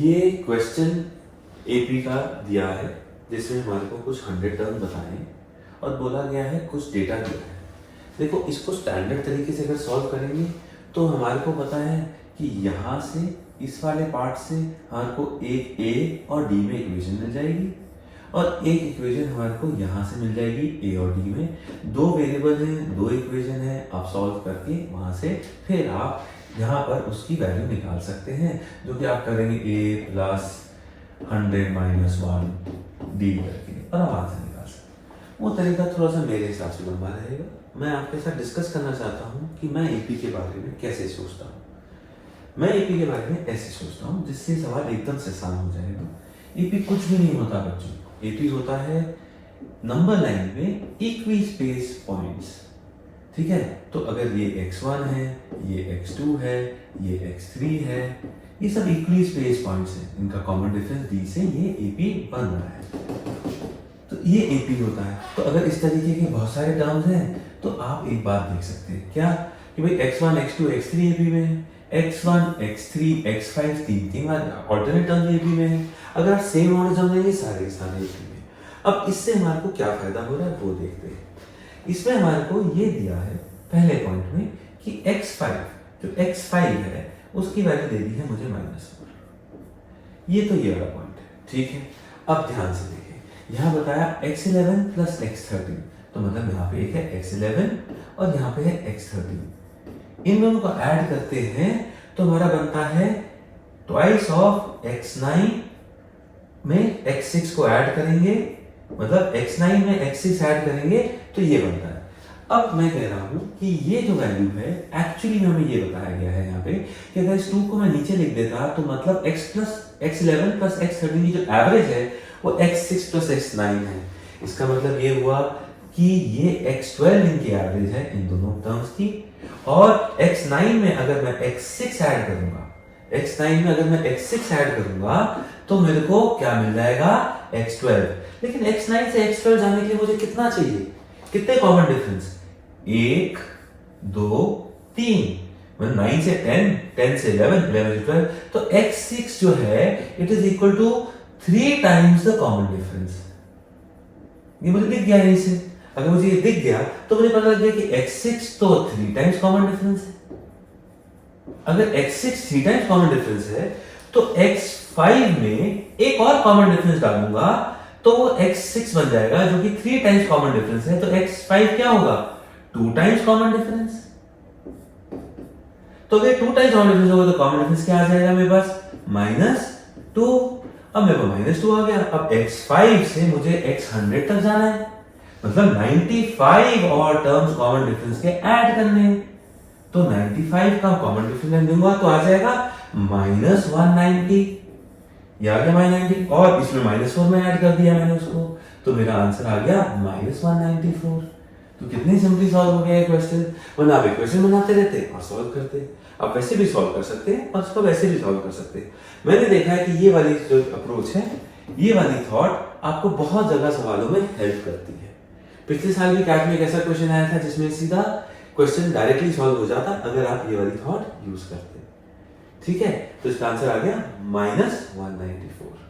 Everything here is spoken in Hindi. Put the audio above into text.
ये क्वेश्चन एपी का दिया है जिसमें हमारे को कुछ 100 टर्म बताएं और बोला गया है कुछ डेटा दिया है। देखो इसको स्टैंडर्ड तरीके से अगर सॉल्व करेंगे तो हमारे को पता है कि यहाँ से इस वाले पार्ट से हमारे को एक ए और डी में इक्वेशन मिल जाएगी और एक इक्वेशन हमारे को यहाँ से मिल जाएगी ए और डी में। दो वेरिएबल हैं, दो इक्वेशन है, आप सॉल्व करके वहाँ से फिर आप यहाँ पर उसकी वैल्यू निकाल सकते हैं, जो कि आप करेंगे a प्लस 100 माइनस 1 डी करके और आप आंसर निकाल सकते हैं। वो तरीका थोड़ा सा मेरे हिसाब से लंबा रहेगा। मैं आपके साथ डिस्कस करना चाहता हूँ कि मैं एपी के बारे में कैसे सोचता हूँ। मैं एपी के बारे में ऐसे सोचता हूँ जिससे सवाल एकदम से आसान हो जाएगा। एपी कुछ भी नहीं होता बच्चों, एपी होता है नंबर लाइन में इक्वी स्पेस पॉइंट्स। ठीक है, तो अगर ये x1 है, ये x2 है, ये x3 है, ये सब इक्वली स्पेस पॉइंट्स हैं, इनका कॉमन डिफरेंस d से ये AP बन रहा है। तो ये AP होता है। तो अगर इस तरीके के बहुत सारे टर्म्स हैं तो आप एक बात देख सकते हैं क्या कि भाई x1, x2, x3 AP में है, x1, x3, x5 तीन ऑल्टरनेट टर्म्स AP में है। अगर आप सेम ऑर्डर समझेंगे सारे के सारे AP में। अब इससे हमारे को क्या फायदा हो रहा है वो देखते हैं। इसमें हमारे को ये दिया है पहले पॉइंट में कि x5 जो x5 है उसकी वैल्यू दे दी है मुझे -4। ये तो ये वाला पॉइंट है। ठीक है, अब ध्यान से देखें, यहाँ बताया x11 प्लस x13, तो मतलब यहाँ पे एक है x11 और यहाँ पे है x13। इन दोनों को ऐड करते हैं तो हमारा बनता है ट्वाइस ऑफ x9 में x6 को ऐड करेंगे, मतलब x9 में x6 ऐड करेंगे तो ये बनता है। अब मैं कह रहा हूं कि ये जो वैल्यू है एक्चुअली में हमें ये बताया गया है यहाँ पे कि अगर इस 2 को मैं नीचे लिख देता तो मतलब x11 प्लस x13 की जो एवरेज है वो x6 प्लस x9 है। इसका मतलब ये हुआ कि ये x12 इनकी एवरेज है इन दोनों टर्म्स की, और x9 में अगर मैं x6 ऐड करूंगा, x9 में अगर मैं x6 ऐड करूंगा तो मेरे को क्या मिल जाएगा x12। लेकिन x9 से x12 जाने के लिए मुझे कितना चाहिए, कितने कॉमन डिफरेंस, 1 2 3, मतलब 9 से 10, 10 से 11, 11 से 12, तो x6 जो है it is equal to 3 times the common difference. ये मुझे दिख गया यहीं से। अगर मुझे ये दिख गया तो मुझे पता लग गया कि x6 तो 3 टाइम्स कॉमन डिफरेंस है। अगर x6 3 टाइम्स कॉमन डिफरेंस है तो x5 में एक और कॉमन डिफरेंस डालूंगा तो वो x6 बन जाएगा जो कि 3 टाइम्स कॉमन डिफरेंस है। तो x5 क्या होगा, 2 टाइम्स कॉमन डिफरेंस। तो अगर 2 टाइम्स कॉमन डिफरेंस होगा तो कॉमन डिफरेंस क्या आ जाएगा मेरे पास, -2। अब मेरे पास -2 आ गया। अब x5 से मुझे x100 तक जाना है, मतलब 95 और टर्म्स कॉमन डिफरेंस के ऐड करने हैं। तो 95 का कॉमन डिफरेंस दूंगा तो आ जाएगा -190। ये आ गया -90 और इसमें -4 में ऐड कर दिया मैंने उसको, तो मेरा आंसर आ गया -194। तो कितनी सिंपली सॉल्व हो गया ये क्वेश्चन। वरना आप इक्वेशन बनाते रहते और सॉल्व करते। आप वैसे भी सॉल्व कर सकते हैं और उसको वैसे भी सॉल्व कर सकते हैं। मैंने देखा है कि ये वाली जो अप्रोच है, ये वाली थॉट आपको बहुत जगह सवालों में हेल्प करती है। पिछले साल भी कैट में एक ऐसा क्वेश्चन आया था जिसमें सीधा क्वेश्चन डायरेक्टली सॉल्व हो जाता अगर आप ये वाली थॉट यूज करते। ठीक है, तो इसका आंसर आ गया -194।